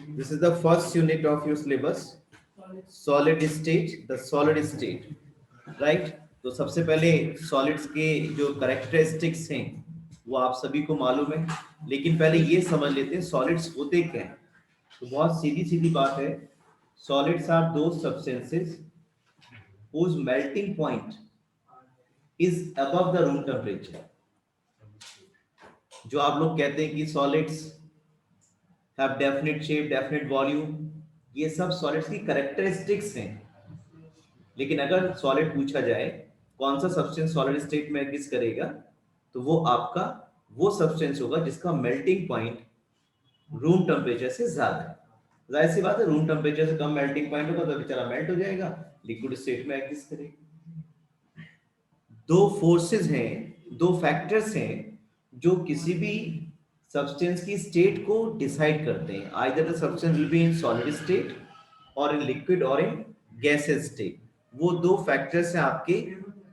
This is the first unit of your syllabus. Solid state, the solid state, right? तो सबसे पहले solids के जो करेक्टरिस्टिक्स हैं वो आप सभी को मालूम है, लेकिन पहले ये समझ लेते हैं सॉलिड्स होते क्या हैं। तो बहुत सीधी सीधी बात है, सॉलिड्स आर दो substances whose melting point is above the room temperature। जो आप लोग कहते हैं कि solids have definite shape, definite volume, ये सब सॉलिड्स की करेक्टरिस्टिक्स हैं। लेकिन अगर सॉलिड पूछा जाए कौन सा सब्सटेंस सॉलिड स्टेट में एग्जिस्ट करेगा, तो वो आपका वो सब्सटेंस होगा जिसका मेल्टिंग पॉइंट रूम टेम्परेचर से ज्यादा है। जाहिर सी बात है, रूम टेम्परेचर से कम मेल्टिंग पॉइंट होगा तो बेचारा मेल्ट हो जाएगा, लिक्विड स्टेट में एग्जिस्ट करेगा। दो फोर्सेस हैं, दो फैक्टर्स हैं जो किसी भी सब्सटेंस की स्टेट को डिसाइड करते हैं। Either the substance will be in solid state और इन लिक्विड और इन गैसेस स्टेट। वो दो फैक्टर्स हैं आपके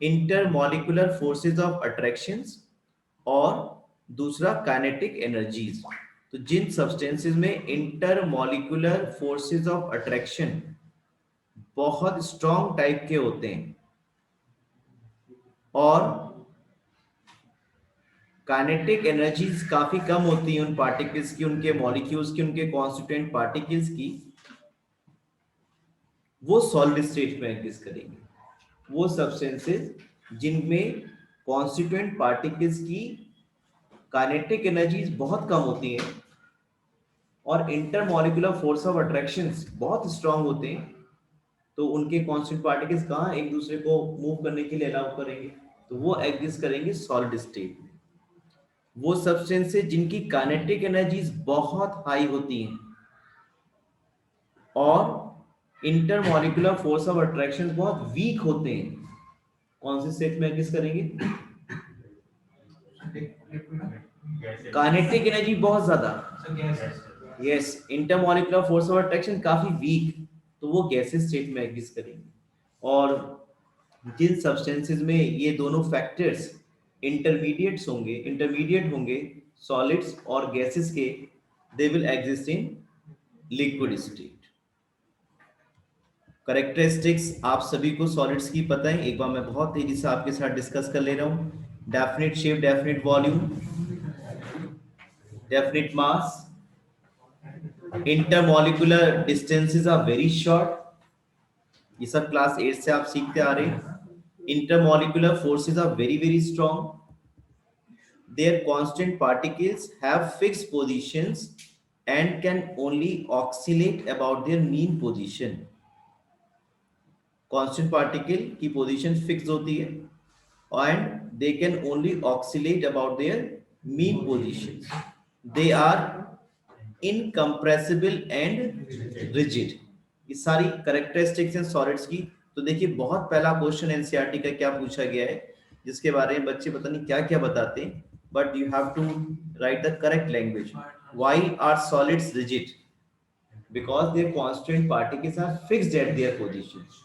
इंटरमॉलिक्यूलर फोर्सेस ऑफ अट्रैक्शंस और दूसरा काइनेटिक एनर्जीज। तो जिन सब्सटेंसेस में इंटरमॉलिक्यूलर फोर्सेस ऑफ अट्रैक्शन बहुत स्ट्रॉन्ग टाइप के होते हैं और काइनेटिक एनर्जीज काफी कम होती हैं उन पार्टिकल्स की, उनके मॉलिक्यूल्स की, उनके कॉन्स्टिट्यूएंट पार्टिकल्स की, वो सॉलिड स्टेट में एग्जिस्ट करेंगे। वो सब्सटेंसेस जिनमें कॉन्स्टिट्यूएंट पार्टिकल्स की काइनेटिक एनर्जीज बहुत कम होती हैं और इंटरमॉलिक्यूलर फोर्स ऑफ अट्रैक्शंस बहुत स्ट्रांग होते हैं, तो उनके कॉन्स्टिट्यूएंट पार्टिकल्स कहाँ एक दूसरे को मूव करने के लिए अलाउ करेंगे, तो वो एग्जिस्ट करेंगे सॉलिड स्टेट में। वो सब्सटेंसेस जिनकी काइनेटिक एनर्जीज बहुत हाई होती हैं और इंटरमॉलिक्यूलर फोर्स ऑफ अट्रैक्शन बहुत वीक होते हैं, कौन से स्टेट में एग्जिस्ट करेंगे? काइनेटिक एनर्जी बहुत ज्यादा, yes, intermolecular force of attraction काफी वीक, तो वो गैसेस स्टेट में एग्जिस्ट करेंगे। और जिन सब्सटेंसेस में ये दोनों फैक्टर्स इंटरमीडिएट होंगे सॉलिड्स और गैसेस के, they will exist in liquid state. Characteristics आप सभी को सॉलिड्स की पता है, एक बार मैं बहुत तेजी से आपके साथ डिस्कस कर ले रहा हूं। Definite shape, definite volume, definite mass, intermolecular distances are very short, ये सब क्लास 8 से आप सीखते आ रहे हैं। Intermolecular forces are very very strong, their constant particles have fixed positions and can only oscillate about their mean position। constant particle की position fixed होती है and they can only oscillate about their mean positions। they are incompressible and rigid। ये सारी characteristics हैं solids की। तो देखिए बहुत पहला क्वेश्चन एनसीईआरटी का क्या पूछा गया है, जिसके बारे में बच्चे पता नहीं क्या क्या बताते हैं, but you have to write the correct language। why are solids rigid? because their constant particles are fixed at their positions।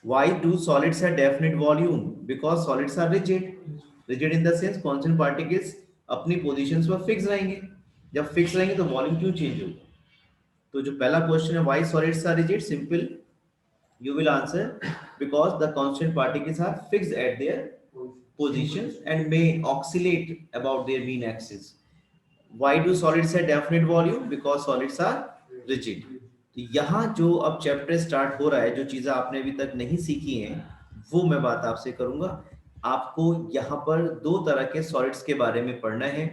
why do solids have definite volume? because solids are rigid in the sense constant particles अपनी positions पर fix रहेंगे, जब fix रहेंगे तो volume क्यों change होगा। तो जो पहला क्वेश्चन है why solids are rigid, simple you will answer because the constant particles are fixed at their positions and may oscillate about their mean axis। why do solids have definite volume? because solids are rigid। तो यहाँ जो अब chapter start हो रहा है, जो चीजें आपने अभी तक नहीं सीखी हैं वो मैं बात आपसे करूंगा। आपको यहाँ पर दो तरह के सॉलिड्स के बारे में पढ़ना है,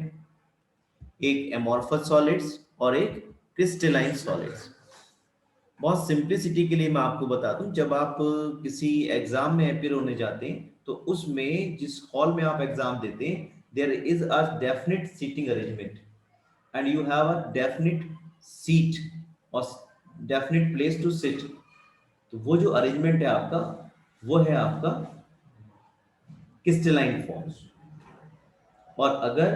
एक एमॉर्फस सॉलिड्स और एक क्रिस्टलाइन सॉलिड्स। बहुत सिंप्लिसिटी के लिए मैं आपको बता दूं, जब आप किसी एग्जाम में अपीयर होने जाते हैं तो उसमें जिस हॉल में आप एग्जाम देते हैं there is a definite seating arrangement and you have a definite seat और डेफिनेट प्लेस टू सिट। तो वो जो अरेंजमेंट है आपका, वो है आपका क्रिस्टलाइन फॉर्म। और अगर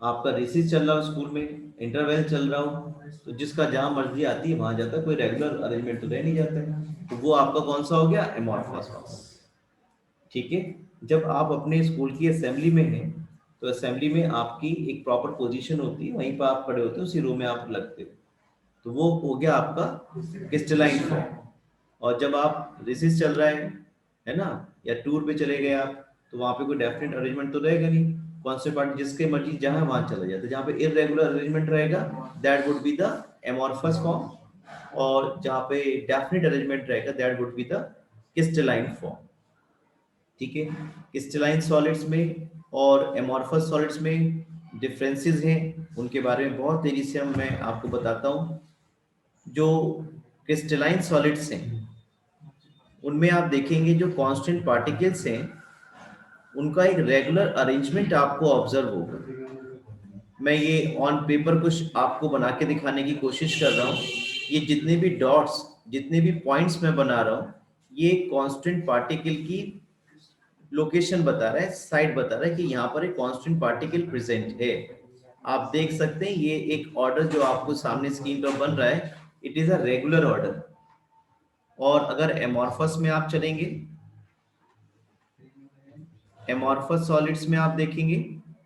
आपका रिसेस चल रहा हो स्कूल में, इंटरवल चल रहा हो, तो जिसका जहां मर्जी आती है वहां जाता है, कोई रेगुलर अरेंजमेंट तो रह नहीं जाता है, तो वो आपका कौन सा हो गया? एमॉर्फस। ठीक है, जब आप अपने स्कूल की असेंबली में हैं तो असेंबली में आपकी एक प्रॉपर पोजीशन होती है, वहीं पर आप खड़े होते हो, उसी रो में आप लगते हो। तो वो हो गया आपका क्रिस्टलाइन फॉर्म। और जब आप रेसिस चल रहा है ना, या टूर पे चले गए आप, तो वहां पे कोई डेफिनेट अरेंजमेंट तो रहेगा नहीं। कॉन्स्टेंट पार्टिकल जिसके मर्जी जहां वहां चला जाता है। जहां पे इरेगुलर अरेंजमेंट रहेगा that would be the amorphous form, और जहां पे डेफिनेट अरेंजमेंट रहेगा that would be the crystalline form. ठीक है, क्रिस्टलाइन सॉलिड्स में और एमॉर्फस सॉलिड्स में डिफरेंसेस हैं, उनके बारे में बहुत तेजी से मैं आपको बताता हूं। जो क्रिस्टलाइन सॉलिड्स हैं उनमें आप देखेंगे जो कांस्टेंट पार्टिकल्स हैं उनका एक रेगुलर अरेंजमेंट आपको ऑब्जर्व होगा। मैं ये ऑन पेपर कुछ आपको बना के दिखाने की कोशिश कर रहा हूँ। ये जितने भी डॉट्स, जितने भी पॉइंट्स मैं बना रहा हूँ, ये कांस्टेंट पार्टिकल की लोकेशन बता रहा है, साइड बता रहा है कि यहाँ पर एक कांस्टेंट पार्टिकल प्रेजेंट है। आप देख सकते हैं ये एक ऑर्डर जो आपको सामने स्क्रीन पर बन रहा है, it is a regular order. और अगर एमॉर्फस में आप चलेंगे, एमॉर्फस सॉलिड्स में आप देखेंगे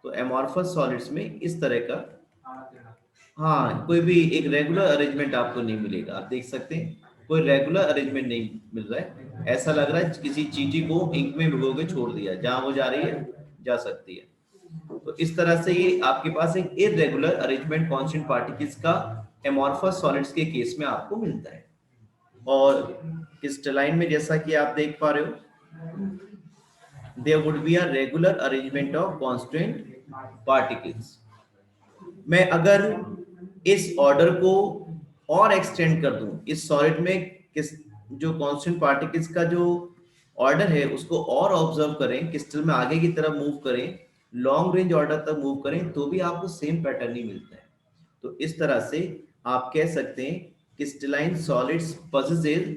तो एमॉर्फस सॉलिड्स में इस तरह का, हाँ, कोई भी एक रेगुलर अरेंजमेंट आपको नहीं मिलेगा। आप देख सकते हैं कोई रेगुलर अरेंजमेंट नहीं मिल रहा है। ऐसा लग रहा है किसी चींटी को इंक में भिगो के छोड़ दिया, जहां वो जा रही है जा सकती है। तो इस तरह से ये आपके पास एक इरेगुलर अरेंजमेंट कांस्टेंट पार्टिकल्स का एमॉर्फस सॉलिड्स के केस में आपको मिलता है। और क्रिस्टलाइन में जैसा कि आप देख पा रहे हो, there would be a regular arrangement of constant particles। मैं अगर इस ऑर्डर को और एक्सटेंड कर दूं, इस सॉलिड में किस जो कांस्टेंट पार्टिकल्स का जो ऑर्डर है उसको और ऑब्जर्व करें, क्रिस्टल में आगे की तरफ मूव करें, लॉन्ग रेंज ऑर्डर तक मूव करें, तो भी आपको सेम पैटर्न ही मिलता है। तो इस तरह से आप कह सकते हैं crystalline solids possesses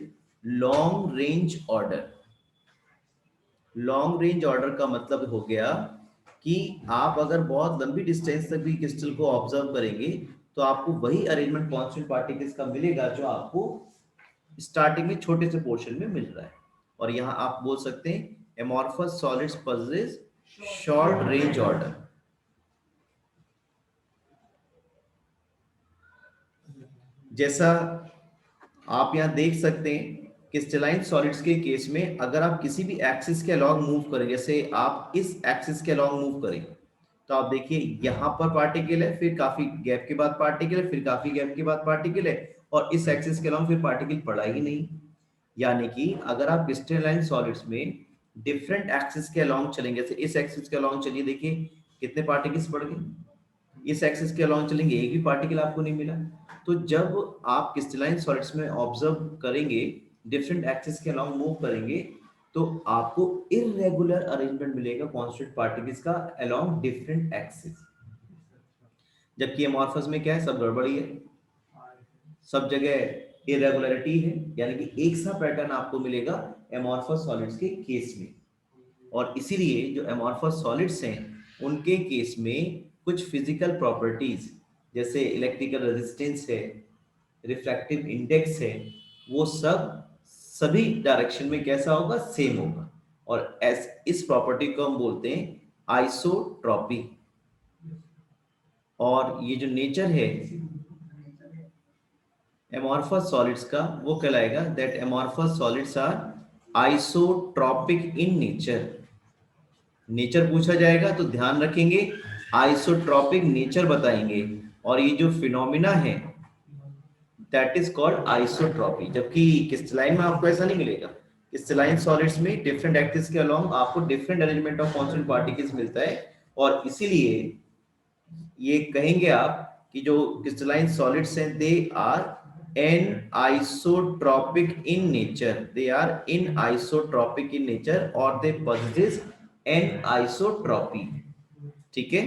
long range order. Long range order का मतलब हो गया कि आप अगर बहुत लंबी डिस्टेंस तक भी क्रिस्टल को ऑब्जर्व करेंगे तो आपको वही अरेंजमेंट कांस्टेंट पार्टिकल्स का मिलेगा जो आपको स्टार्टिंग में छोटे से पोर्शन में मिल रहा है। और यहां आप बोल सकते हैं amorphous solids possess short range order. जैसा आप यहां देख सकते हैं क्रिस्टलाइन सॉलिड्स के केस में अगर आप किसी भी एक्सिस के अलॉन्ग मूव करें, जैसे आप इस एक्सिस के अलॉन्ग मूव करें, तो आप देखिए यहां पर पार्टिकल है, फिर काफी गैप के बाद पार्टिकल है, फिर काफी गैप के बाद पार्टिकल है, और इस एक्सिस के अलॉन्ग फिर पार्टिकल पड़ा ही नहीं। यानी कि अगर आप क्रिस्टलाइन सॉलिड्स में डिफरेंट एक्सिस के अलॉन्ग चलेंगे, जैसे इस एक्सिस के अलॉन्ग चलिए, देखिए कितने पार्टिकल्स पड़ गए। इस एक्सिस के अलॉन्ग चलेंगे, एक भी पार्टिकल आपको नहीं मिला। तो जब आप क्रिस्टलाइन सॉलिड्स में ऑब्जर्व करेंगे, डिफरेंट एक्सिस के अलॉन्ग मूव करेंगे, तो आपको इरेगुलर अरेंजमेंट मिलेगा कांस्टेंट पार्टिकल्स का अलॉन्ग डिफरेंट एक्सिस। जबकि एमॉर्फस में क्या है, सब गड़बड़ी है, सब जगह इरेगुलरिटी है, यानी कि एक सा पैटर्न आपको मिलेगा एमॉर्फस सॉलिड्स के केस में। और इसीलिए जो एमॉर्फस सॉलिड्स हैं उनके केस में कुछ फिजिकल प्रॉपर्टीज जैसे इलेक्ट्रिकल रेजिस्टेंस है, रिफ्रैक्टिव इंडेक्स है, वो सब सभी डायरेक्शन में कैसा होगा, सेम होगा। और इस प्रॉपर्टी को हम बोलते हैं आइसोट्रॉपी। और ये जो नेचर है एमॉर्फस सॉलिड्स का, वो कहलाएगा that amorphous solids are isotropic in nature. Nature पूछा जाएगा तो ध्यान रखेंगे आइसोट्रॉपिक नेचर बताएंगे, और ये जो फिनोमिना है दैट इज कॉल्ड आइसोट्रॉपी। जबकि क्रिस्टलाइन में आपको ऐसा नहीं मिलेगा। क्रिस्टलाइन सॉलिड्स में डिफरेंट एक्सिस के अलोंग आपको different arrangement of constant particles मिलता है। और इसीलिए ये कहेंगे आप कि जो क्रिस्टलाइन सॉलिड्स हैं they are anisotropic in nature, they are anisotropic in nature, और दे possess एन आइसोट्रॉपी। ठीक है,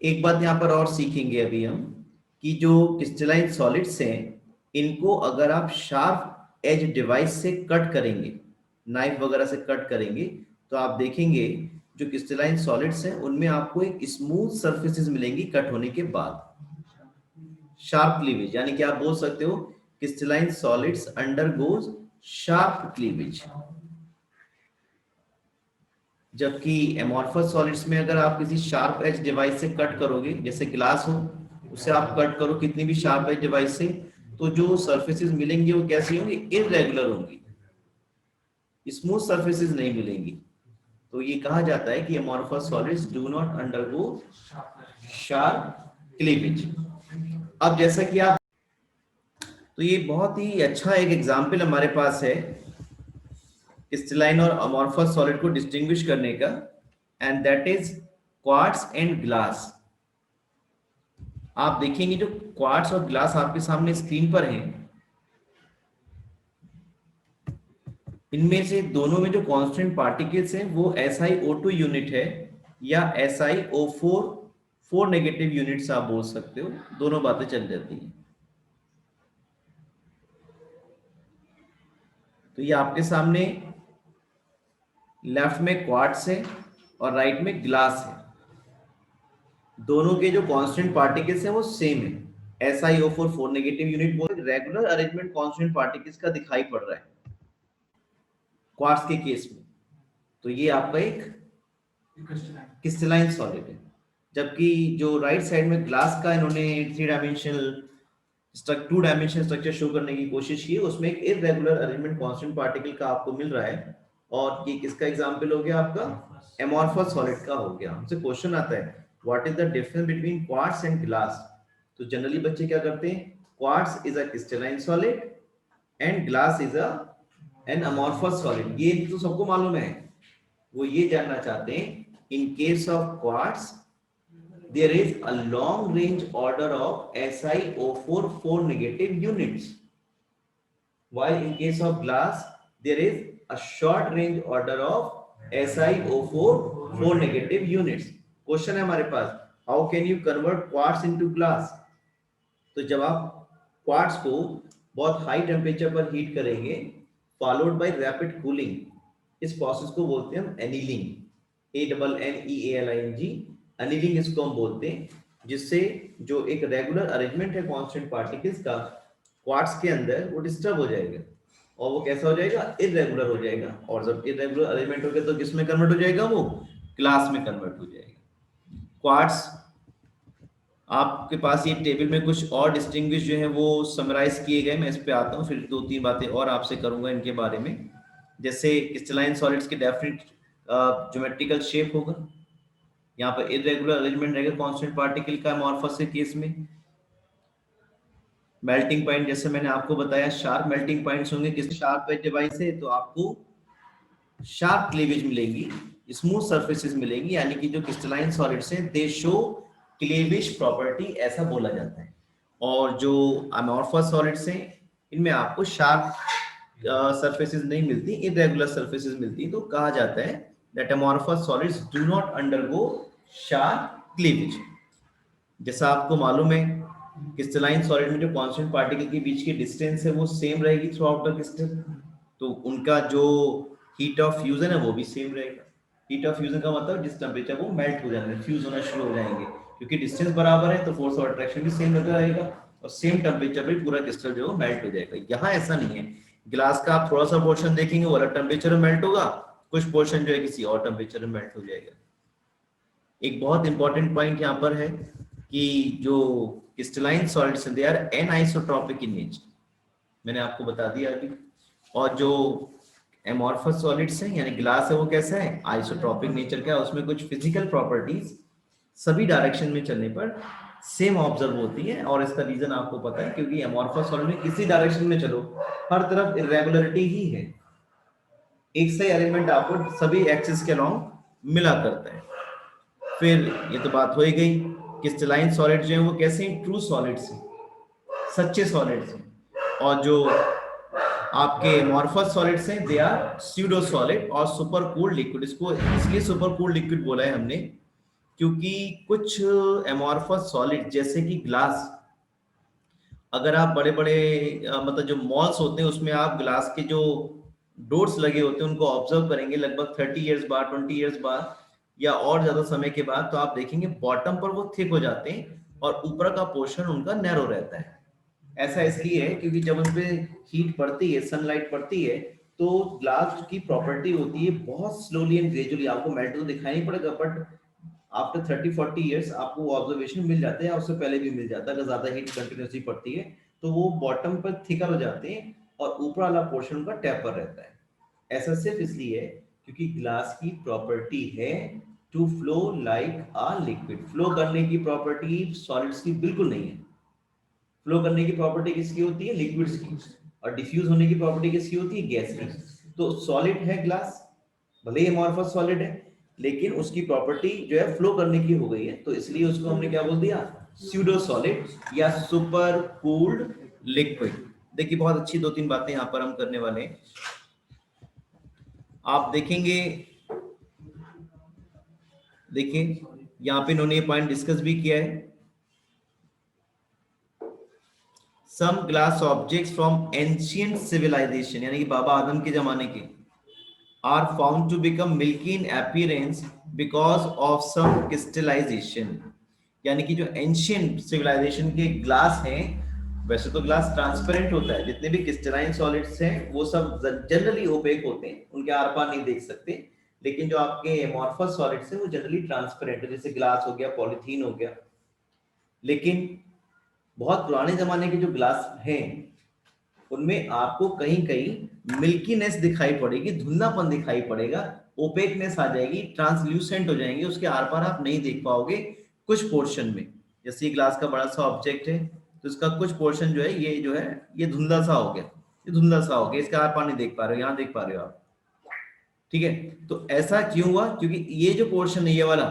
एक बात यहां पर और सीखेंगे अभी हम कि जो क्रिस्टलाइन सॉलिड्स हैं इनको अगर आप शार्प एज डिवाइस से कट करेंगे, नाइफ वगैरह से कट करेंगे, तो आप देखेंगे जो क्रिस्टलाइन सॉलिड्स हैं उनमें आपको एक स्मूथ सर्फेसिस मिलेंगी कट होने के बाद। शार्प क्लीवेज, यानी कि आप बोल सकते हो crystalline solids undergoes sharp cleavage. जबकि एमॉर्फस सॉलिड्स में अगर आप किसी शार्प एज डिवाइस से कट करोगे, जैसे ग्लास हो, उससे आप कट करो कितनी भी शार्प एज डिवाइस से, तो जो सरफेसेस मिलेंगी वो कैसी होंगी, इररेगुलर होंगी, स्मूथ सरफेसेस नहीं मिलेंगी। तो ये कहा जाता है कि amorphous solids do not undergo sharp cleavage. अब जैसा कि आप, तो ये बहुत ही अच्छा एक एग्जाम्पल हमारे पास है क्रिस्टलाइन और अमॉर्फस सॉलिड को डिस्टिंग्विश करने का, and that is quartz and glass. आप देखेंगे जो क्वार्ट्ज और ग्लास आपके सामने स्क्रीन पर हैं, इनमें से दोनों में जो कांस्टेंट पार्टिकल्स हैं वो SiO2 यूनिट है या SiO4 4 नेगेटिव यूनिट्स आप बोल सकते हो, दोनों बातें चल जाती हैं। तो ये आपके सामने लेफ्ट में क्वार्ट्ज है और राइट में ग्लास है, दोनों के जो कांस्टेंट पार्टिकल्स हैं वो सेम है, SiO4 4 नेगेटिव यूनिट बोल, रेगुलर अरेंजमेंट कांस्टेंट पार्टिकल्स का दिखाई पड़ रहा है क्वार्ट्ज के केस में। तो ये आपका एक क्रिस्टलाइन सॉलिड है, जबकि जो राइट साइड में ग्लास का इन्होंने 2 डायमेंशनल स्ट्रक्चर शो करने की कोशिश की, उसमें एक इररेगुलर अरेंजमेंट कांस्टेंट पार्टिकल का आपको मिल रहा है, और ये किसका एग्जांपल हो गया, आपका एमॉर्फस सॉलिड का हो गया। हमसे क्वेश्चन आता है what is the difference between quartz and glass. तो जनरली बच्चे क्या करते हैं, quartz is a crystalline solid and glass is an amorphous solid, ये तो सबको मालूम है। वो ये जानना चाहते हैं in case of quartz there is a long range order of SiO4 4 negative units, while in case of glass there is a short range order of SiO4 4 negative units। Question है हमारे पास, how can you convert quartz into glass। तो जब आप quartz को बहुत high temperature पर heat करेंगे followed by rapid cooling, इस प्रोसेस को बोलते हैं हम एनीलिंग, ANNEALING, एनीलिंग इसको हम बोलते हैं, जिससे जो एक रेगुलर अरेंजमेंट है कांस्टेंट पार्टिकल्स का क्वार्ट्ज के अंदर वो डिस्टर्ब हो जाएगा और वो कैसा हो जाएगा, इररेगुलर हो जाएगा, और जब इररेगुलर अरेंजमेंट हो गया तो किस में कन्वर्ट हो जाएगा, वो ग्लास में कन्वर्ट हो जाएगा। क्वार्ट्ज आपके पास ये टेबल में कुछ और डिस्टिंग्विश जो है वो समराइज किए गए, मैं इस पे आता हूँ, फिर 2-3 बातें और आपसे करूंगा इनके बारे में। जैसे क्रिस्टलाइन सॉलिड्स के डेफिनेट ज्योमेट्रिकल शेप होगा, यहाँ पर इररेगुलर अरेंजमेंट रहेगा कांस्टेंट पार्टिकल का एमॉर्फस के केस में। मेल्टिंग पॉइंट जैसे मैंने आपको बताया, शार्प मेल्टिंग पॉइंट्स होंगे, किस शार्प एज डिवाइस है तो आपको शार्प क्लीवेज मिलेंगी, स्मूथ सरफेसेस मिलेंगी, यानी कि जो क्रिस्टलाइन सॉलिड्स हैं दे शो क्लीवेज प्रॉपर्टी, ऐसा बोला जाता है। और जो अमॉर्फस सॉलिड्स हैं इनमें आपको शार्प सरफेसेस नहीं मिलती, इररेगुलर सरफेसेस मिलती, तो कहा जाता है that amorphous solids do not undergo sharp cleavage. जैसा आपको मालूम है क्रिस्टलाइन सॉलिड में जो कांस्टेंट पार्टिकल के बीच की डिस्टेंस है वो सेम रहेगी थ्रू आउट द क्रिस्टल, तो उनका जो हीट ऑफ फ्यूजन है वो भी सेम रहेगा। हीट ऑफ फ्यूजन का मतलब जिस टेम्परेचर वो मेल्ट हो जाएंगे, फ्यूज होना शुरू हो जाएंगे, क्योंकि डिस्टेंस बराबर है तो फोर्स ऑफ अट्रैक्शन भी सेम लगा रहेगा और सेम टेम्परेचर पे पूरा क्रिस्टल जो है मेल्ट हो जाएगा। यहाँ ऐसा नहीं है, ग्लास का आप थोड़ा सा पोर्शन देखेंगे वो अलग टेम्परेचर में मेल्ट होगा, कुछ पोर्शन जो है किसी और टेम्परेचर में मेल्ट हो जाएगा। एक बहुत इंपॉर्टेंट पॉइंट यहाँ पर है कि जो crystalline solids they are anisotropic in nature, मैंने आपको बता दिया अभी। और जो एमॉर्फस सॉलिड्स हैं यानी ग्लास है वो कैसा है, आइसोट्रॉपिक नेचर का है, उसमें कुछ फिजिकल प्रॉपर्टीज सभी डायरेक्शन में चलने पर सेम ऑब्जर्व होती है, और इसका रीजन आपको पता है क्योंकि एमॉर्फस सॉलिड में किसी डायरेक्शन में चलो हर तरफ इरेगुलरिटी ही है, एक सही अरेंजमेंट आपको सभी एक्सिस के अलोंग मिला करता है। फिर ये तो बात हो ही गई, क्रिस्टलाइन सॉलिड जो है वो कैसे हैं, ट्रू सॉलिड्स हैं, सच्चे सॉलिड्स हैं, और जो आपके एमॉर्फस सॉलिड्स हैं दे आर स्यूडो सॉलिड और सुपर कूल्ड लिक्विड। इसको इसलिए सुपर कूल्ड लिक्विड बोला है हमने क्योंकि कुछ एमॉर्फस सॉलिड जैसे कि ग्लास, अगर आप बड़े बड़े मतलब जो मॉल्स होते हैं उसमें आप ग्लास के जो डोर्स लगे होते हैं उनको ऑब्जर्व करेंगे लगभग 30 इयर्स बाद, 20 इयर्स बाद या और ज्यादा समय के बाद, तो आप देखेंगे बॉटम पर वो थिक हो जाते हैं और ऊपर का पोर्शन उनका नैरो रहता है। ऐसा इसलिए है क्योंकि जब उन पे हीट पड़ती है, सनलाइट पड़ती है, तो ग्लास की प्रॉपर्टी होती है बहुत स्लोली एंड ग्रेजुअली, आपको मेल्ट तो दिखाई नहीं पड़ेगा, बट आफ्टर 30-40 इयर्स आपको वो ऑब्जर्वेशन मिल जाते हैं, उससे पहले भी मिल जाता है। अगर ज्यादा हीट कंटिन्यूसली पड़ती है तो वो बॉटम पर थिकर हो जाते हैं और ऊपर वाला पोर्शन उनका टेपर रहता है। ऐसा सिर्फ इसलिए है क्योंकि ग्लास की प्रॉपर्टी है to flow like a liquid. Flow करने की प्रॉपर्टी सॉलिड्स की बिल्कुल नहीं है। फ्लो करने की प्रॉपर्टी किसकी होती है? लिक्विड्स की। और डिफ्यूज होने की प्रॉपर्टी किसकी होती है? गैस की। तो सॉलिड है ग्लास, भले ही अमॉर्फस सॉलिड है, लेकिन उसकी प्रॉपर्टी जो है फ्लो करने की हो गई है, तो इसलिए उसको हमने क्या बोल दिया? स्यूडो सॉलिड या सुपर कूल्ड लिक्विड। देखिए बहुत अच्छी 2-3 बातें यहां पर हम करने वाले हैं। आप देखेंगे, देखिए यहां पे इन्होंने ये पॉइंट डिस्कस भी किया है। Some glass objects from ancient civilization, यानी कि बाबा आदम के जमाने के, are found to become milky in appearance because of some crystallization। यानी कि जो एंशियंट सिविलाइजेशन के ग्लास हैं, वैसे तो ग्लास ट्रांसपेरेंट होता है, जितने भी क्रिस्टलाइन सॉलिड्स हैं वो सब जनरली ओपेक होते हैं, उनके आर पार नहीं देख सकते। लेकिन जो आपके एमॉर्फस सॉलिड्स हैं वो जनरली ट्रांसपेरेंट है, जैसे ग्लास हो गया, पॉलीथीन हो गया। लेकिन बहुत पुराने जमाने के जो ग्लास हैं उनमें आपको कहीं कहीं मिल्कीनेस दिखाई पड़ेगी, धुंधलापन दिखाई पड़ेगा, ओपेकनेस आ जाएगी, ट्रांसल्यूसेंट हो जाएंगे, उसके आर पार आप नहीं देख पाओगे कुछ पोर्शन में। जैसे ग्लास का बड़ा सा ऑब्जेक्ट है तो इसका कुछ पोर्शन जो है ये जो है ये धुंधला सा हो गया, ये धुंधला सा हो गया, इसके आर पार नहीं देख पा रहे हो, यहाँ देख पा रहे हो आप। ठीक है, तो ऐसा क्यों हुआ? क्योंकि ये जो पोर्शन है ये वाला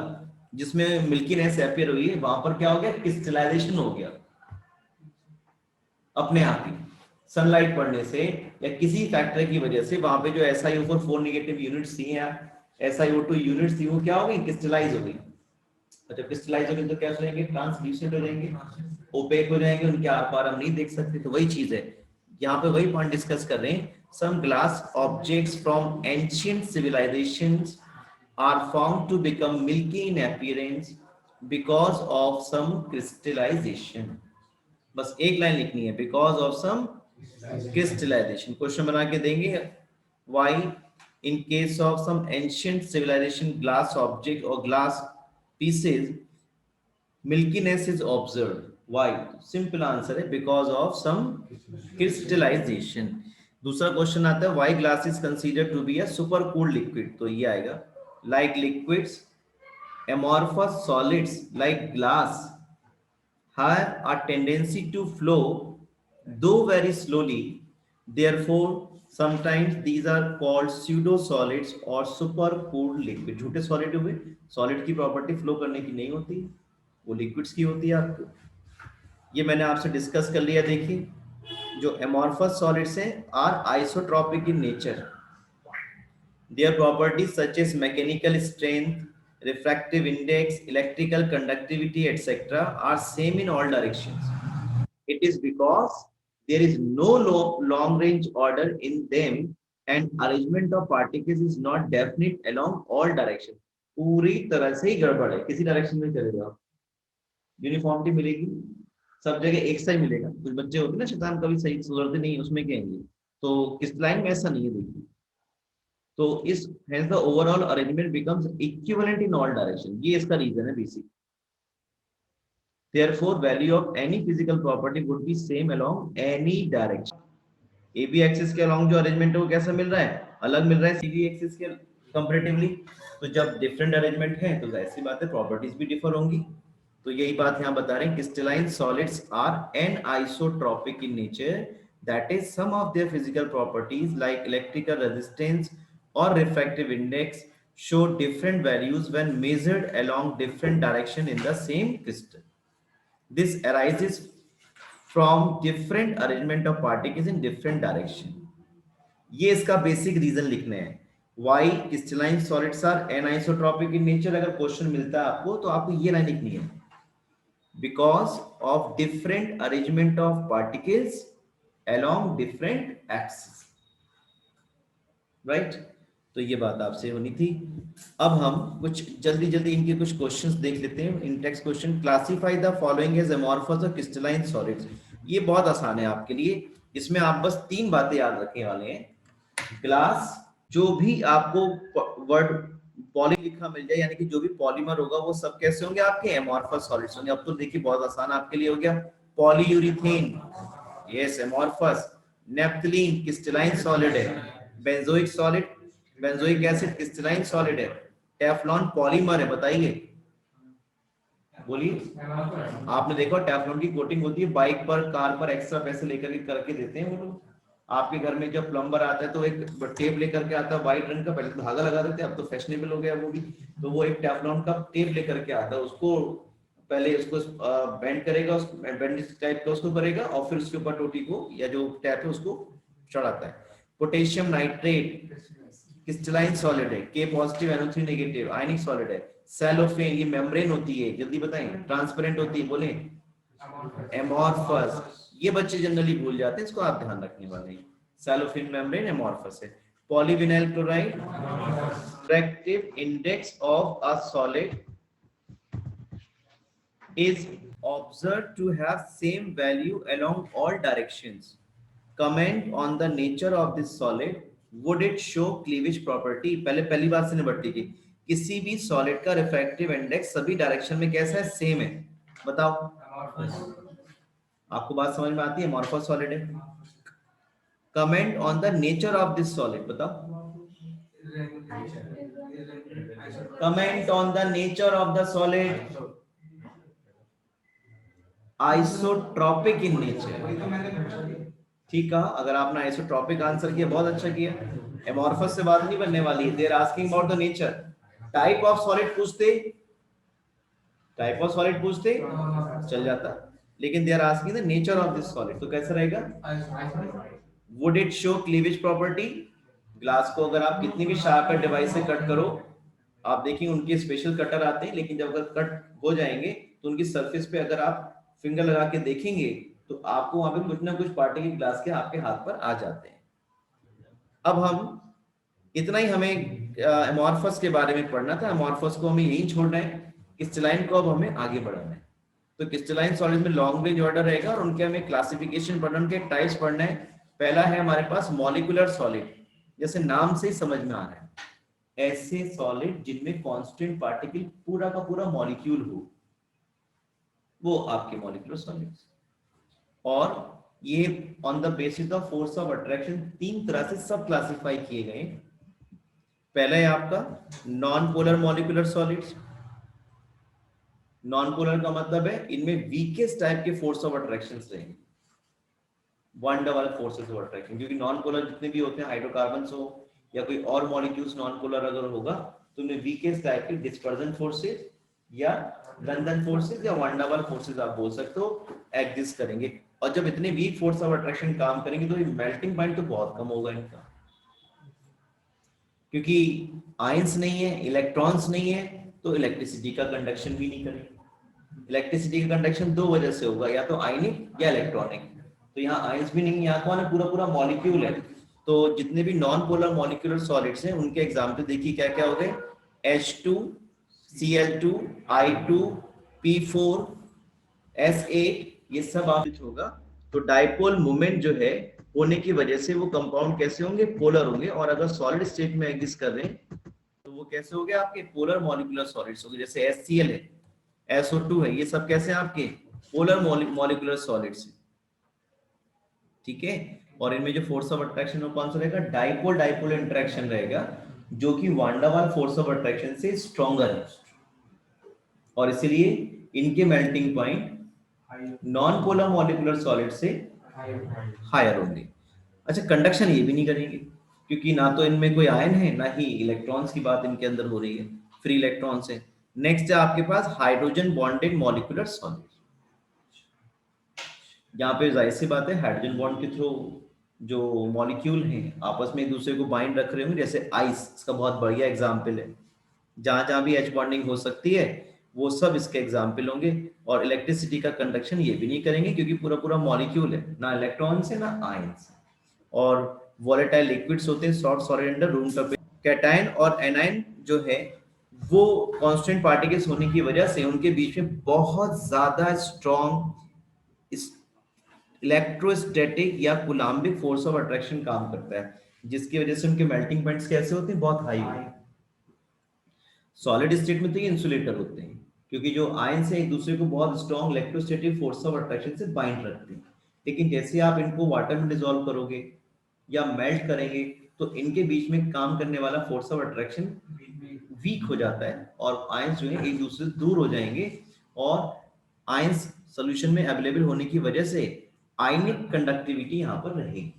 जिसमें मिल्कीनेस अपीयर हुई है, वहां पर क्या हो गया? क्रिस्टलाइजेशन हो गया अपने आप ही, सनलाइट पड़ने से या किसी फैक्टर की वजह से। वहां पे जो SiO4 नेगेटिव यूनिट्स थी या SiO2 यूनिट्स थी वो क्या हो गई? क्रिस्टलाइज हो गई। और जब क्रिस्टलाइज हो गई तो क्या हो जाएंगे? ट्रांसल्यूसेंट हो जाएंगे, ओपेक हो जाएंगे, उनके आर पार हम नहीं देख सकते। तो वही चीज है, यहाँ पे वही पॉइंट डिस्कस कर रहे हैं। Some glass objects from ancient civilizations are found to become milky in appearance because of some crystallization. बस एक लाइन लिखनी है, because of some crystallization. Question बना के देंगे, why in case of some ancient civilization glass object और glass pieces milkiness is observed, why? Simple answer है because of some crystallization. दूसरा क्वेश्चन आता है, why glass is considered to be a super cooled liquid? तो ये आएगा, like liquids amorphous solids like glass have a tendency to flow though very slowly, therefore sometimes these are called pseudo solids or super cooled liquid। झूठे solid हुए, solid की property flow करने की नहीं होती, वो लिक्विड्स की होती है। आपको ये मैंने आपसे डिस्कस कर लिया। देखिए जो amorphous solids हैं are isotropic in nature, their properties such as mechanical strength, refractive index, electrical conductivity, etc. are same in all directions. It is because there is no long range order in them and arrangement of particles is not definite along all directions। पूरी तरह से ही गड़बड़ है, किसी direction में चले जाओ uniformity मिलेगी, सब जगह एक सा ही मिलेगा। कुछ बच्चे होते हैं ना शैतान, कभी सही सुधरते नहीं, उसमें कहेंगे। तो किस लाइन में ऐसा नहीं है, देखिए। तो इस hence the overall arrangement becomes equivalent in all direction, ये इसका रीजन है basic. therefore value of any physical property would be same along any direction। AB axis के along जो अरेंजमेंट है वो कैसा मिल रहा है? अलग मिल रहा है CD एक्सिस के कंपैरेटिवली। तो जब डिफरेंट अरेंजमेंट है तो ऐसी बात है, प्रॉपर्टीज भी डिफर होंगी। तो यही बात यहाँ बता रहे हैं, crystalline solids are anisotropic in nature, that is some of their physical properties like electrical resistance or refractive index show different values when measured along different direction in the same crystal। This arises from different arrangement of particles in different direction। ये इसका basic reason लिखने हैं, why crystalline solids are anisotropic in nature। अगर question मिलता है आपको तो आपको ये लाइन लिखनी है, because of different arrangement of particles along different axes, right? तो ये बात आपसे होनी थी। अब हम कुछ जल्दी जल्दी इनके कुछ क्वेश्चंस देख लेते हैं। In text question, classify the following as amorphous और क्रिस्टलाइन सॉलिड्स। ये बहुत आसान है आपके लिए, इसमें आप बस 3 बातें याद रखने वाले हैं। ग्लास, जो भी आपको वर्ड पॉली लिखा मिल जाए, यानी कि जो भी पॉलीमर होगा वो सब कैसे होंगे आपके एमॉर्फस सॉलिड्स होंगे। अब तो देखिए बहुत आसान आपके लिए हो गया। Polyurethane, yes amorphous. Naphthalene crystalline solid है। Benzoic solid, benzoic acid crystalline solid है। टेफ्लॉन पॉलीमर है, बताइए बोलिए। आपने देखो टेफ्लॉन की कोटिंग होती है, बाइक पर कार पर एक्स्ट्रा पैसे लेकर के करके देते हैं वो लोग। आपके घर में जब प्लम्बर आता है तो एक टेप लेकर के आता है व्हाइट रंग का, पहले तो धागा लगा देते हैं, अब तो फैशनेबल हो गया वो भी। तो वो एक टेफ्लॉन का टेप लेकर के आता है, उसको पहले उसको बेंड करेगा, उसको बेंड टाइप का उसको करेगा और फिर उसके ऊपर टोटी को या जो टैप है उसको चढ़ाता है। पोटेशियम नाइट्रेट क्रिस्टलाइन सॉलिड है। के पॉजिटिव NO3 नेगेटिव आयनिक सॉलिड है। सेलोफेन, ये मेम्ब्रेन होती है, जल्दी बताएं, ट्रांसपेरेंट होती है, बोले एमॉर्फस। ये बच्चे जनरली भूल जाते हैं, इसको आप ध्यान रखने वाले हैं। सेलोफेन मेम्ब्रेन एमॉर्फस है। Polyvinyl chloride, refractive index of a solid is observed to have same value along all directions. Comment on the nature of this solid. Would it show cleavage property? पहले पहली बात से निपटती थी, किसी भी solid का refractive index सभी direction में कैसा है, सेम है। बताओ आपको बात समझ में आती है, अमॉर्फस सॉलिड है। Comment on the nature of this solid, बताओ comment on the nature of the solid. Isotropic in nature, ठीक है। अगर आपने आइसोट्रॉपिक आंसर किया बहुत अच्छा किया। एमॉर्फस से बात नहीं बनने वाली है, they are asking about the nature. Type of solid पूछते, टाइप ऑफ सॉलिड पूछते चल जाता, लेकिन they are asking the nature of this solid, तो कैसा रहेगा। Would it show cleavage property. Glass को अगर आप कितनी भी शार्पर डिवाइस से कट करो, आप देखिए उनके स्पेशल कटर आते हैं, लेकिन जब अगर कट हो जाएंगे तो उनकी सरफेस पे अगर आप फिंगर लगा के देखेंगे तो आपको वहां पे कुछ ना कुछ पार्टिकल ग्लास के आपके हाथ पर आ जाते हैं। अब हम इतना ही हमें एमॉर्फस के बारे में पढ़ना था, एमॉर्फस को हमें यहीं छोड़ना है, क्रिस्टलाइन को अब हमें आगे बढ़ाना है। तो क्रिस्टलाइन सॉलिड में लॉन्ग रेंज ऑर्डर रहेगा और उनके हमें क्लासिफिकेशन पढ़ना, उनके टाइप्स पढ़ना है। पहला है हमारे पास मॉलिक्यूलर सॉलिड, जैसे नाम से ही समझ में आ रहा है, ऐसे सॉलिड जिनमें कांस्टेंट पार्टिकल पूरा का पूरा मॉलिक्यूल हो, वो आपके मॉलिक्यूलर सॉलिड्स। और ये on the basis of force of attraction तीन तरह से सब क्लासिफाई किए गए। पहला है आपका non polar molecular solids. Non polar का मतलब है इनमें वीकेस्ट टाइप के फोर्स ऑफ अट्रैक्शन रहेंगे, one double forces of attraction, क्योंकि नॉन पोलर जितने भी होते हैं, हाइड्रोकार्बन हो या कोई और मॉलिक्यूल्स नॉन पोलर अगर होगा तो उनमें वीकेस्ट टाइप के डिस्पर्जन फोर्सेस या लंदन फोर्सेस या वन डबल फोर्सेस आप बोल सकते हो एग्जिस्ट करेंगे। और जब इतने वीक फोर्स ऑफ अट्रैक्शन काम करेंगे तो मेल्टिंग पॉइंट तो बहुत कम होगा इनका, क्योंकि आयंस नहीं है, इलेक्ट्रॉन्स नहीं है, तो इलेक्ट्रिसिटी का कंडक्शन भी नहीं करेंगे। इलेक्ट्रिसिटी का कंडक्शन दो वजह से होगा, या तो आयनिक या इलेक्ट्रॉनिक। तो यहाँ आयंस भी नहीं, यहाँ तो पूरा पूरा मॉलिक्यूल है। तो जितने भी नॉन पोलर मॉलिक्यूलर सॉलिड्स हैं उनके एग्जाम्पल देखिए क्या क्या हो गए, H2, Cl2, I2, P4, S8, ये सब आप होगा। तो डाइपोल मोमेंट जो है होने की वजह से वो कंपाउंड कैसे होंगे, पोलर होंगे। और अगर सॉलिड स्टेट में एग्जिस्ट कर रहे हैं तो वो कैसे हो गए आपके पोलर मॉलिक्यूलर सॉलिड्स हो गए। जैसे HCl है, SO2 है, ये सब कैसे हैं आपके पोलर मॉलिक्यूलर सॉलिड्स, ठीक है। और इनमें जो फोर्स ऑफ अट्रैक्शन वो कौन सा रहेगा, डाइपोल डाइपोल इंटरेक्शन रहेगा, जो कि वन डा वाल फोर्स ऑफ अट्रैक्शन से स्ट्रॉन्गर है, और इसलिए इनके melting point non polar molecular solid से हायर होंगे। अच्छा, कंडक्शन ये भी नहीं करेंगे, क्योंकि ना तो इनमें कोई आयन है ना ही इलेक्ट्रॉन्स की बात इनके अंदर हो रही है, फ्री इलेक्ट्रॉन्स है। नेक्स्ट है आपके पास हाइड्रोजन बॉन्डेड मॉलिक्यूलर सॉलिड। यहाँ पे जाहिर सी बात है हाइड्रोजन बॉन्ड के थ्रू जो मॉलिक्यूल हैं आपस में एक दूसरे को बाइंड रख रहे होंगे, जैसे आइस इसका बहुत बढ़िया एग्जाम्पल है। जहां जहां भी एच बॉन्डिंग हो सकती है वो सब इसके एग्जाम्पल होंगे। और इलेक्ट्रिसिटी का कंडक्शन ये भी नहीं करेंगे, क्योंकि पूरा पूरा मॉलिक्यूल है, ना इलेक्ट्रॉन से ना आयंस। और वॉलेटाइल लिक्विड्स होते हैं, soft solid under room temperature. Cation और एनायन जो है वो कांस्टेंट पार्टिकल्स होने की वजह से उनके बीच में बहुत ज्यादा स्ट्रॉन्ग इलेक्ट्रोस्टैटिक या कूलाम्बिक फोर्स ऑफ अट्रैक्शन काम करता है। जिसकी वजह से उनके मेल्टिंग पॉइंट्स कैसे होते हैं, बहुत हाई होते हैं। सॉलिड स्टेट में तो ये इंसुलेटर होते हैं, क्योंकि जो आयंस है एक दूसरे को बहुत strong electrostatic force of attraction से बाइंड रखते हैं। लेकिन जैसे आप इनको वाटर में डिसॉल्व करोगे या मेल्ट करेंगे तो इनके बीच में काम करने वाला फोर्स ऑफ अट्रैक्शन वीक हो जाता है और आयंस जो है एक दूसरे से दूर हो जाएंगे, और आयंस सॉल्यूशन में अवेलेबल होने की वजह से आयनिक कंडक्टिविटी यहां पर रहेगी।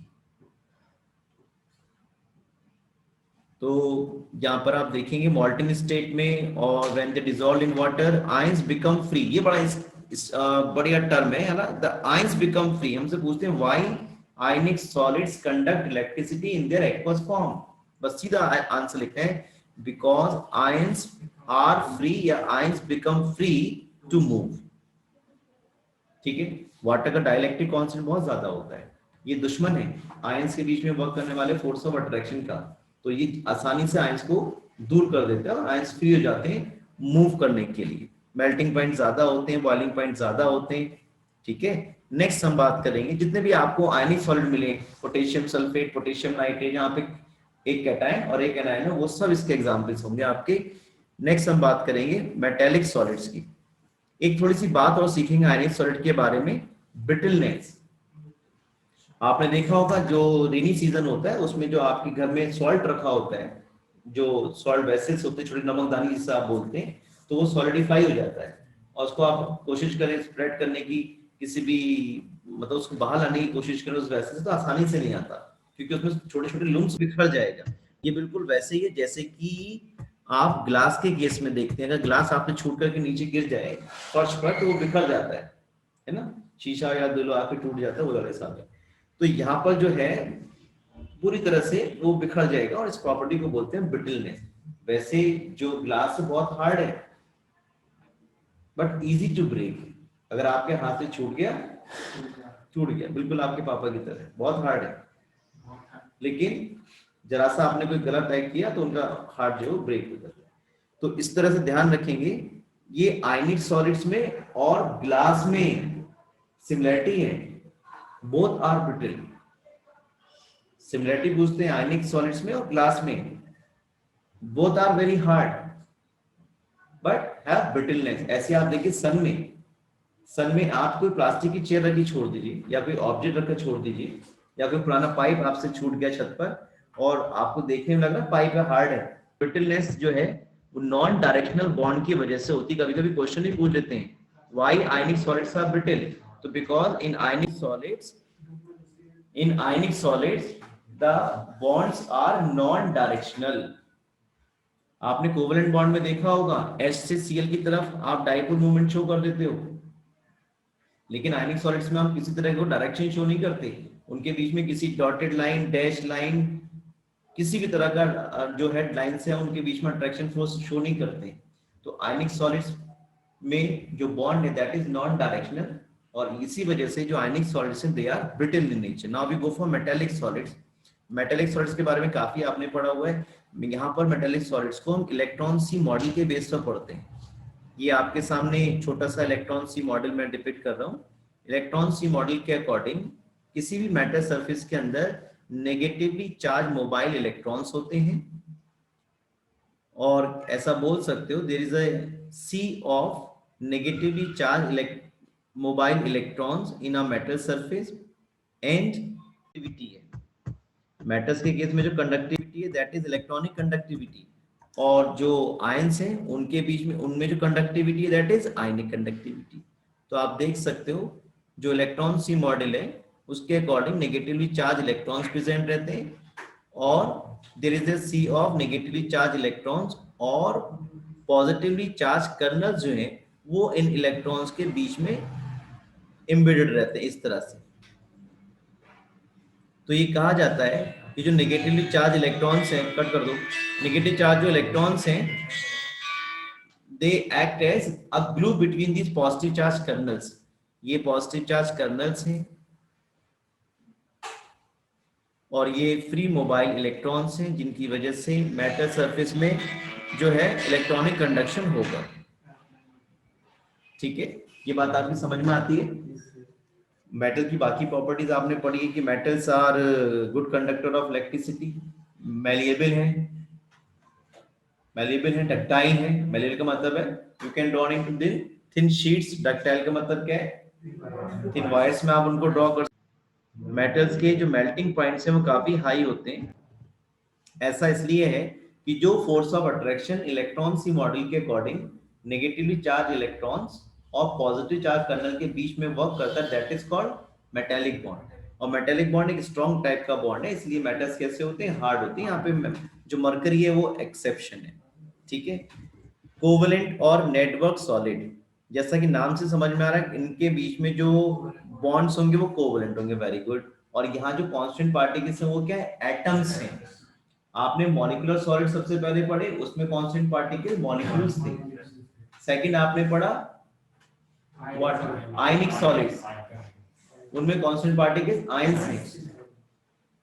तो यहाँ पर आप देखेंगे मॉल्टन स्टेट में और when they dissolve in water ions become free, ये बड़ा बढ़िया टर्म है ना, द आयंस बिकम फ्री। हमसे पूछते हैं why ionic solids conduct electricity in their aqueous form, बस सीधा आंसर लिखते हैं बिकॉज आयंस आर फ्री या ions become free to move. ठीक है, वाटर का डाइलेक्ट्रिक कांस्टेंट बहुत ज्यादा होता है, ये दुश्मन है आयंस के बीच में वर्क करने वाले फोर्स ऑफ अट्रैक्शन का, तो ये आसानी से आयंस को दूर कर देता है और आयंस फ्री हो जाते हैं मूव करने के लिए। मेल्टिंग पॉइंट ज्यादा होते हैं, बॉइलिंग पॉइंट ज्यादा होते हैं। ठीक है, नेक्स्ट हम बात करेंगे जितने भी आपको आयनिक सॉलिड मिले, पोटेशियम सल्फेट, पोटेशियम नाइट्रेट, यहाँ पे एक कैटायन और एक एनायन है, वो सब इसके एग्जाम्पल्स होंगे आपके। नेक्स्ट हम बात करेंगे मेटेलिक सॉलिड्स की। एक थोड़ी सी बात और सीखेंगे आयनिक सॉलिड के बारे में, ब्रिटलनेस। आपने देखा होगा जो रेनी सीजन होता है उसमें जो आपके घर में सॉल्ट रखा होता है, जो सॉल्ट वेसल्स होते हैं, छोटे नमकदानी जिसे आप बोलते हैं, तो वो सॉलिडिफाई हो जाता है और उसको आप कोशिश करें स्प्रेड करने की, किसी भी मतलब उसको बाहर लाने की कोशिश करें उस वेसल से, तो आसानी से नहीं आता क्योंकि उसमें छोटे छोटे लुम्स बिखर जाएगा। ये बिल्कुल वैसे ही है जैसे कि आप ग्लास के केस में देखते हैं, अगर ग्लास आपने छूट करके नीचे गिर जाए फर्श पर तो वो बिखर जाता है ना, शीशा या दिलो आके टूट जाता है, वो वाला हिसाब है। तो यहाँ पर जो है पूरी तरह से वो बिखर जाएगा और इस प्रॉपर्टी को बोलते हैं ब्रिटलनेस। वैसे जो ग्लास बहुत हार्ड है बट इजी टू ब्रेक, अगर आपके हाथ से छूट गया टूट गया, बिल्कुल आपके पापा की तरह बहुत हार्ड है, लेकिन जरा सा आपने कोई गलत एक्ट किया तो उनका हार्ट जो ब्रेक हो जाता है। तो इस तरह से ध्यान रखेंगे, ये आयनिक सॉलिड्स में और ग्लास में सिमिलरिटी है, बोथ आर ब्रिटल। सिमिलरिटी पूछते हैं आयनिक सॉलिड्स में और ग्लास में, both are very hard but have brittleness. ऐसे आप देखिए सन में आप कोई प्लास्टिक की चेयर रखी छोड़ दीजिए या कोई ऑब्जेक्ट रखकर छोड़ दीजिए या कोई पुराना पाइप आपसे छूट गया छत पर और आपको देखने में लग रहा है पाइप हार्ड है, ब्रिटलनेस जो है वो नॉन डायरेक्शनल बॉन्ड की वजह से होती है। कभी कभी क्वेश्चन भी पूछ लेते हैं why ionic solids are brittle, तो because in ionic solids the bonds are non directional. आपने कोवेलेंट बॉन्ड में देखा होगा H से Cl की तरफ आप डाइपोल मूवमेंट शो कर देते हो, लेकिन आयनिक सॉलिड्स में हम किसी तरह को डायरेक्शन शो नहीं करते, उनके बीच में किसी डॉटेड लाइन, डैश लाइन, किसी भी तरह का जो हेड लाइन है उनके बीच में अट्रैक्शन फोर्स शो नहीं करते। तो आयनिक सॉलिड्स में जो बॉन्ड है दैट इज नॉन डायरेक्शनल और इसी वजह से जो आयनिक सॉलिड्स हैं they are brittle in nature. Now we go for metallic solids. Metallic solids के बारे में काफी आपने पढ़ा हुआ है। यहाँ पर मेटालिक सॉलिड्स को हम इलेक्ट्रॉन सी मॉडल के बेस पर पढ़ते हैं। ये आपके सामने छोटा सा इलेक्ट्रॉन सी मॉडल में डिपिक्ट कर रहा हूँ। इलेक्ट्रॉन सी मॉडल के अकॉर्डिंग किसी भी मेटल सरफेस के अंदर नेगेटिवली चार्ज मोबाइल इलेक्ट्रॉन्स होते हैं और ऐसा बोल सकते हो there is a sea of negatively charge mobile electrons in a metal surface and conductivity है। मेटल्स के केस में जो कंडक्टिविटी है दैट इज इलेक्ट्रॉनिक कंडक्टिविटी और जो आयंस हैं उनके बीच में उनमें जो कंडक्टिविटी है दैट इज आयनिक कंडक्टिविटी। तो आप देख सकते हो जो इलेक्ट्रॉन सी मॉडल है उसके according negatively charge electrons present रहते हैं और there is a sea of negatively charge electrons और पॉजिटिवली चार्ज कर्नल्स जो हैं वो इन इलेक्ट्रॉन्स के बीच में एम्बेडेड रहते हैं इस तरह से। तो ये कहा जाता है कि जो नेगेटिवली चार्ज इलेक्ट्रॉन्स हैं, कट कर दो, नेगेटिव चार्ज जो इलेक्ट्रॉन्स हैं they act as a glue between these positive charge kernels. ये पॉजिटिव चार्ज कर्नल्स हैं और ये फ्री मोबाइल इलेक्ट्रॉन्स हैं जिनकी वजह से मेटल सरफेस में जो है इलेक्ट्रॉनिक कंडक्शन होगा। ठीक है, ये बात आपकी समझ में आती है? मेटल की बाकी प्रॉपर्टीज आपने पढ़ी है कि metals are good conductor of electricity, malleable है, डक्टाइल है। मैलिएबल का मतलब है you can draw into thin sheets, ductile का मतलब क्या है, थिन वायर्स में आप उनको ड्रॉ कर। मेटल्स के जो मेल्टिंग पॉइंट्स हैं वो काफी हाई होते हैं। ऐसा इसलिए है कि जो फोर्स ऑफ अट्रैक्शन इलेक्ट्रॉन्स की मॉडल के अकॉर्डिंग नेगेटिवली चार्ज इलेक्ट्रॉन्स और पॉजिटिव चार्ज कर्नल के बीच में वर्क करता है, that is called metallic bond. और मेटेलिक बॉन्ड एक स्ट्रॉन्ग टाइप का बॉन्ड है, इसलिए मेटल्स कैसे होते हैं, हार्ड होते हैं। यहाँ पे जो मरकरी है वो एक्सेप्शन है, ठीक है। कोवलेंट और नेटवर्क सॉलिड, जैसा कि नाम से समझ में आ रहा है इनके बीच में जो बॉन्ड्स होंगे वो कोवलेंट होंगे, वेरी गुड। और यहाँ जो कांस्टेंट पार्टिकल्स हैं वो क्या है, एटम्स हैं। आपने मॉलिक्यूलर सॉलिड सबसे पहले पढ़े, उसमें कांस्टेंट पार्टिकल मॉलिक्यूल्स थे। सेकंड आपने पढ़ा व्हाट, आयनिक सॉलिड्स, उनमें कांस्टेंट पार्टिकल आयंस हैं।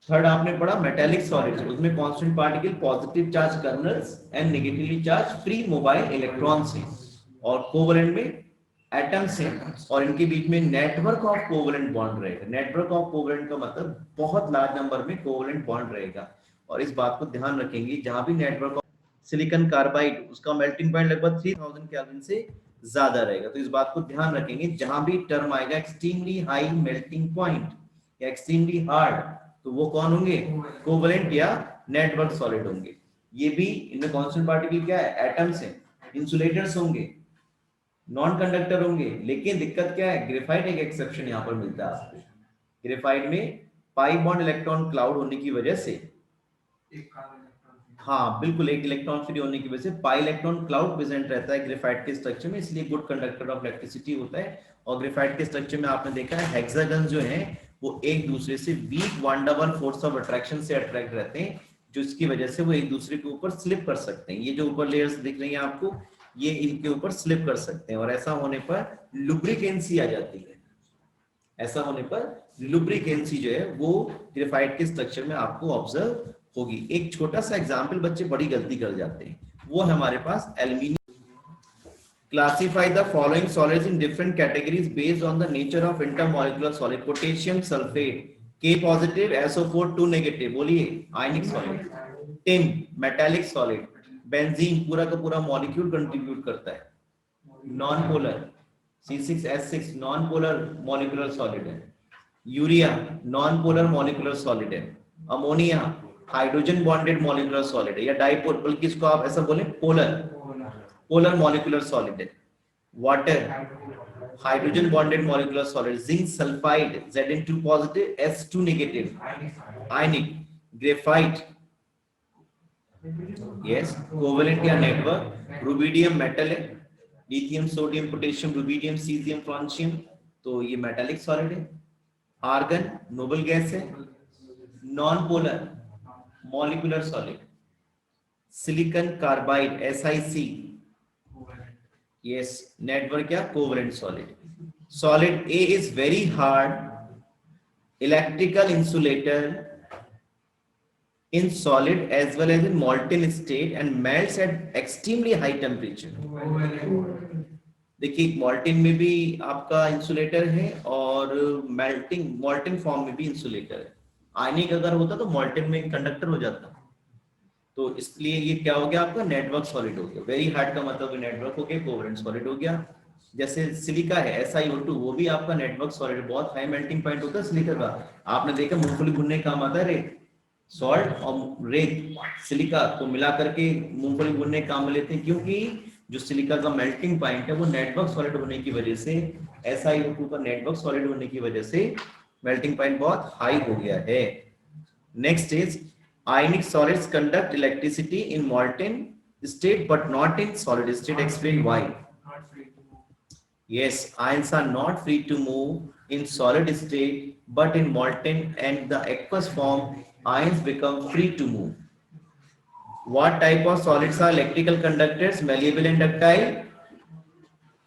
थर्ड आपने पढ़ा मेटालिक सॉलिड्स, उसमें constant particle positive charge colonel's and negatively charge free mobile electrons हैं। और कोवलेंट में एटम्स हैं और इनके बीच में नेटवर्क ऑफ कोवलेंट बॉन्ड रहेगा। नेटवर्क ऑफ कोवलेंट का मतलब बहुत लार्ज नंबर में कोवलेंट बॉन्ड रहेगा। और इस बात को ध्यान रखेंगे, जहां भी नेटवर्क ऑफ सिलिकॉन कार्बाइड, उसका मेल्टिंग पॉइंट लगभग 3000 केल्विन से ज्यादा रहेगा। तो इस बात को ध्यान रखेंगे, जहां भी टर्म आएगा एक्सट्रीमली हाई मेल्टिंग पॉइंट या एक्सट्रीमली हार्ड, तो वो कौन होंगे, कोवलेंट या नेटवर्क सॉलिड होंगे। ये भी इनमें कांस्टेंट पार्टिकल क्या है, एटम्स हैं, इंसुलेटर्स होंगे, नॉन कंडक्टर होंगे। लेकिन दिक्कत क्या है, ग्रेफाइट एक एक्सेप्शन यहां पर मिलता है आपको। ग्रेफाइट में पाई बॉन्ड इलेक्ट्रॉन क्लाउड होने की वजह से, हाँ बिल्कुल, एक इलेक्ट्रॉन फ्री होने की वजह से पाई इलेक्ट्रॉन क्लाउड प्रेजेंट रहता है ग्रेफाइट के स्ट्रक्चर में, इसलिए गुड कंडक्टर ऑफ इलेक्ट्रिसिटी होता है। और ग्रेफाइट के स्ट्रक्चर में आपने देखा है हेक्सागन जो है वो एक दूसरे से weak one double force of attraction से अट्रैक्ट रहते हैं, जिसकी वजह से वो एक दूसरे के ऊपर स्लिप कर सकते हैं। ये जो ऊपर लेयर्स दिख रही हैं आपको, ये इनके ऊपर स्लिप कर सकते हैं, और ऐसा होने पर लुब्रिकेंसी आ जाती है। ऐसा होने पर लुब्रिकेंसी जो है वो ग्रेफाइट के स्ट्रक्चर में आपको ऑब्जर्व होगी। एक छोटा सा एग्जांपल, बच्चे बड़ी गलती कर जाते हैं, वो है हमारे पास aluminium. Classify the following solids in different categories based on the nature of intermolecular solid. Potassium sulphate K positive, SO4 2 negative, बोलिए ionic solid. Tin metallic solid. Benzene पूरा का पूरा मॉलिक्यूल कंट्रीब्यूट करता है, non polar. C6H6 non polar molecular solid है। Urea non polar molecular solid है। Ammonia hydrogen bonded molecular solid है, या डाइपोल, बल्कि इसको आप ऐसा बोले पोलर मॉलिक्यूलर सॉलिड है। Water hydrogen bonded molecular solid. Zinc sulphide Zn2 positive, S2 negative, ionic. Graphite yes covalent या नेटवर्क। रुबिडियम मेटल है, lithium sodium potassium rubidium caesium francium, तो ये मेटालिक सॉलिड है। आर्गन नोबल गैस है, non polar molecular solid. Silicon carbide SiC, yes network या covalent solid. Solid A is very hard electrical insulator in solid as well as in molten state and melts at extremely high temperature। देखिए मॉल्टिन में भी आपका insulator है और मॉल्टिन form में भी insulator है। आयनिक अगर होता तो मॉल्टिन में कंडक्टर हो जाता, तो इसलिए ये क्या हो गया आपका, नेटवर्क सॉलिड हो गया। वेरी हार्ड का मतलब नेटवर्क हो गया, कोवेलेंट सॉलिड हो गया। जैसे सिलिका है SiO2, वो भी आपका नेटवर्क सॉलिड, बहुत हाई मेल्टिंग पॉइंट होता है सिलिका का। आपने देखा मूंगफली भुनने का काम आता है रेत, सॉल्ट और रेत सिलिका को मिला करके मूंगफली भुनने काम में लेते हैं, क्योंकि जो सिलिका का मेल्टिंग पॉइंट है वो नेटवर्क सॉलिड होने की वजह से, SiO2 का नेटवर्क सॉलिड होने की वजह से मेल्टिंग पॉइंट बहुत हाई हो गया है। Next is ionic solids conduct electricity in molten state but not in solid state. Explain why. Yes, ions are not free to move in solid state, but in molten and the aqueous form ions become free to move. What type of solids are electrical conductors, malleable and ductile?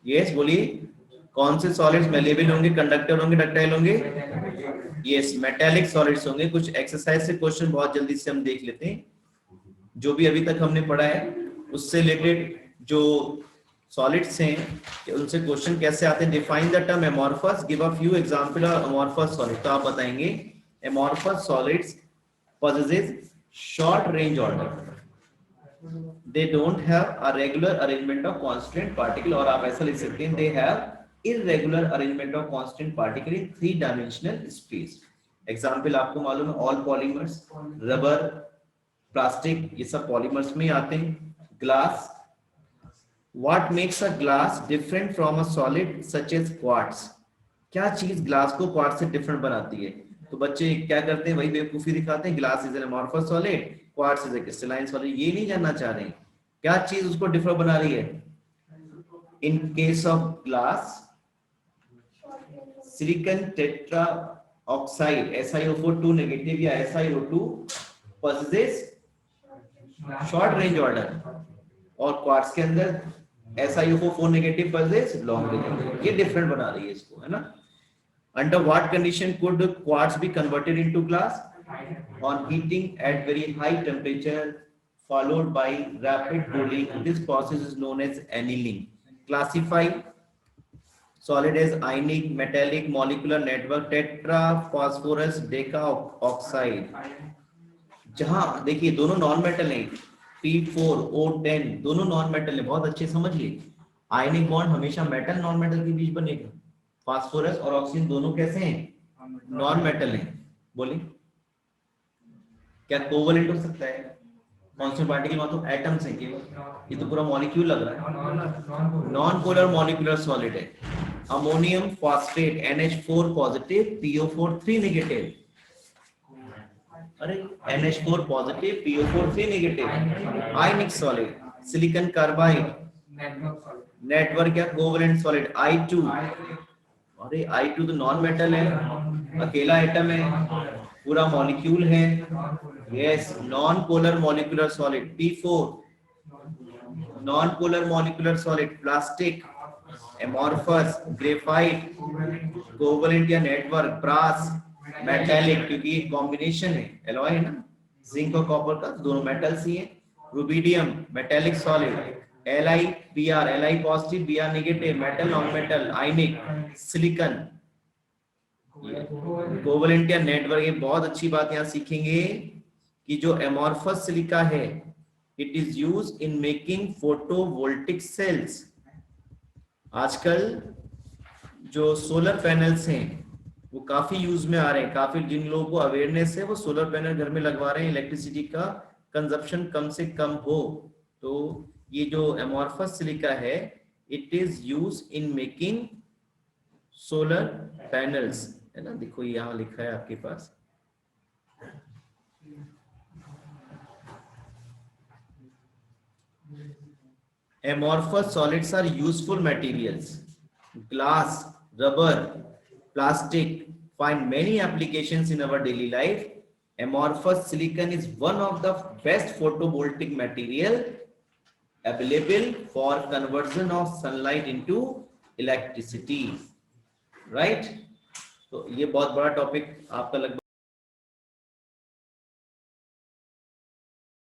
Yes, बोलिए कौन से solids malleable होंगे, conductor होंगे, ductile होंगे? Yes metallic solids होंगे। कुछ exercise से question बहुत जल्दी से हम देख लेते हैं, जो भी अभी तक हमने पढ़ा है उससे रिलेटेड जो सॉलिड्स हैं, उनसे क्वेश्चन कैसे आते हैं? Define the term amorphous, give a few example of amorphous solid. तो आप बताएंगे amorphous solids possesses short range order, they don't have a regular arrangement of constant particle, और आप ऐसा लिख सकते हैं they have irregular arrangement of constant particle in 3-dimensional space। Example आपको मालूम है, ऑल पॉलीमर्स, रबर, प्लास्टिक, ये सब पॉलीमर्स में आते हैं। Glass, what makes a glass different from a solid such as quartz, क्या चीज ग्लास को क्वार्ट्ज से डिफरेंट बनाती है? तो बच्चे क्या करते हैं, वही बेवकूफी दिखाते हैं, glass is an amorphous solid, quartz is a crystalline solid. ये नहीं जानना चाह रहे हैं क्या चीज उसको डिफर बना रही है। इन case of glass, silicon tetra oxide SiO4 negative या SiO2 possesses short range order, और क्वार्ट्ज के अंदर SiO4 negative possesses long range. ये डिफरेंट बना रही है इसको, है ना। Under what condition could quartz be converted into glass? On heating at very high temperature followed by rapid cooling. This process is known as annealing. Classify solid as ionic, metallic, molecular network, tetra, phosphorus, deca oxide. जहां देखिए दोनों non metal हैं, P4O10 दोनों non metal हैं, बहुत अच्छे समझिए। Ionic bond हमेशा मेटल नॉन मेटल के बीच बनेगा। फास्फोरस और ऑक्सीजन दोनों कैसे हैं? नॉन मेटल हैं। बोलिए क्या कोवलेंट हो सकता है? कांस्टेंट पार्टिकल मतलब एटम्स हैं केवल, ये तो पूरा मॉलिक्यूल लग रहा है। नॉन पोलर मॉलिक्यूलर सॉलिड है। Ammonium phosphate NH4 positive PO4 3 negative, अरे NH4 पॉजिटिव PO4 3 नेगेटिव, आयनिक सॉलिड। सिलिकॉन कार्बाइड नेटवर्क या कोवलेंट सॉलिड I2, अरे I2 तो नॉन मेटल है, अकेला एटम है, पूरा मॉलिक्यूल है। Yes, non polar molecular solid P4, non polar molecular solid. Plastic, amorphous, graphite, covalent या नेटवर्क। ब्रास, मेटालिक, क्योंकि ये कॉम्बिनेशन है, एलॉय है ना, जिंक और कॉपर का, दोनों मेटल्स ही है। Rubidium, metallic solid. Li positive Br negative, metal non metal, ionic. Silicon, covalent या नेटवर्क। ये बहुत अच्छी बात यहाँ सीखेंगे कि जो एमॉर्फस सिलिका है, it is used in making photovoltaic cells. आजकल जो सोलर पैनल्स हैं वो काफी यूज में आ रहे हैं, काफी जिन लोगों को अवेयरनेस है वो सोलर पैनल घर में लगवा रहे हैं, इलेक्ट्रिसिटी का कंजप्शन कम से कम हो। तो ये जो एमॉर्फस सिलिका है, it is use in making solar panels, है ना। देखो यहाँ लिखा है आपके पास, amorphous solids are useful materials. Glass, rubber, plastic find many applications in our daily life. Amorphous silicon is one of the best photovoltaic material available for conversion of sunlight into electricity. Right? तो ये बहुत बड़ा topic आपका लगभग